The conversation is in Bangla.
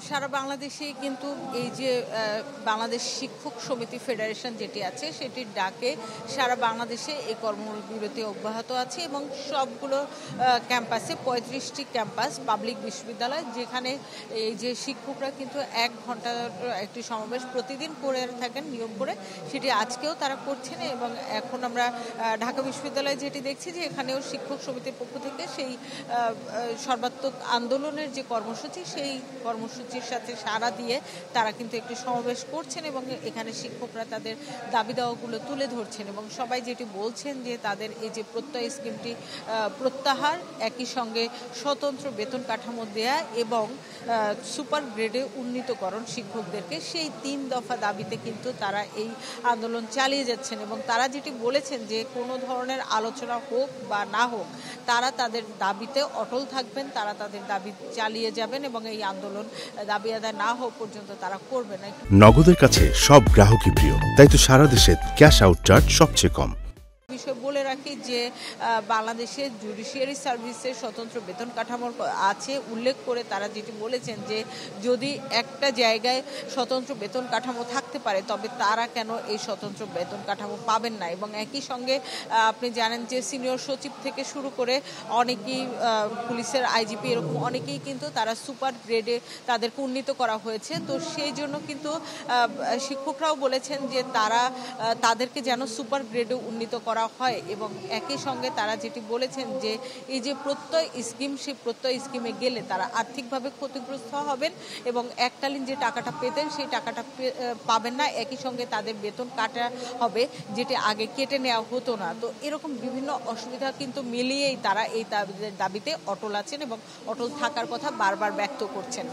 সারা বাংলাদেশে কিন্তু এই যে বাংলাদেশ শিক্ষক সমিতি ফেডারেশন যেটি আছে সেটির ডাকে সারা বাংলাদেশে এই কর্মবিরতি অব্যাহত আছে এবং সবগুলো ক্যাম্পাসে ৩৫টি ক্যাম্পাস পাবলিক বিশ্ববিদ্যালয়, যেখানে এই যে শিক্ষকরা কিন্তু ১ ঘন্টার একটি সমাবেশ প্রতিদিন করে থাকেন নিয়ম করে, সেটি আজকেও তারা করছেন। এবং এখন আমরা ঢাকা বিশ্ববিদ্যালয়ে যেটি দেখছি যে এখানেও শিক্ষক সমিতির পক্ষ থেকে সেই সর্বাত্মক আন্দোলনের যে কর্মসূচি, সেই কর্মসূচির সাথে সাড়া দিয়ে তারা কিন্তু একটি সমাবেশ করছেন এবং এখানে শিক্ষকরা তাদের দাবি দাওয়াগুলো তুলে ধরছেন এবং সবাই যেটি বলছেন যে তাদের এই যে প্রত্যয় স্কিমটি প্রত্যাহার, একই সঙ্গে স্বতন্ত্র বেতন কাঠামো দেয়া এবং সুপার গ্রেডে উন্নীতকরণ শিক্ষকদেরকে, সেই ৩ দফা দাবিতে কিন্তু তারা এই আন্দোলন চালিয়ে যাচ্ছেন। এবং তারা যেটি বলেছেন যে কোনো ধরনের আলোচনা হোক বা না হোক, তারা তাদের দাবিতে অটল থাকবেন, তারা তাদের দাবি চালিয়ে যাবেন এবং এই আন্দোলন দাবি আদায় না হওয়া পর্যন্ত তারা করবেন। নগদের কাছে সব গ্রাহকই প্রিয়, তাই তো সারা দেশে ক্যাশ আউট চার্জ সবচেয়ে কম। বিষয় বলে রাখি যে বাংলাদেশের জুডিশিয়ারি সার্ভিসের স্বতন্ত্র বেতন কাঠামো আছে উল্লেখ করে তারা যেটি বলেছেন যে যদি একটা জায়গায় স্বতন্ত্র বেতন কাঠামো থাকতে পারে তবে তারা কেন এই স্বতন্ত্র বেতন কাঠামো পাবেন না। এবং একই সঙ্গে আপনি জানেন যে সিনিয়র সচিব থেকে শুরু করে অনেকেই, পুলিশের আইজিপি, এরকম অনেকেই কিন্তু তারা সুপার গ্রেডে তাদেরকে উন্নীত করা হয়েছে। তো সেই জন্য কিন্তু শিক্ষকরাও বলেছেন যে তাদেরকে যেন সুপার গ্রেডে উন্নীত করা হয়। এবং একই সঙ্গে তারা যেটি বলেছেন যে এই যে প্রত্যয় স্কিম, সেই প্রত্যয় স্কিমে গেলে তারা আর্থিকভাবে ক্ষতিগ্রস্ত হবেন এবং এককালীন যে টাকাটা পেতেন সেই টাকাটা পাবেন না, একই সঙ্গে তাদের বেতন কাটা হবে যেটি আগে কেটে নেওয়া হতো না। তো এরকম বিভিন্ন অসুবিধা কিন্তু মিলিয়েই তারা এই দাবিতে অটল আছেন এবং অটল থাকার কথা বারবার ব্যক্ত করছেন।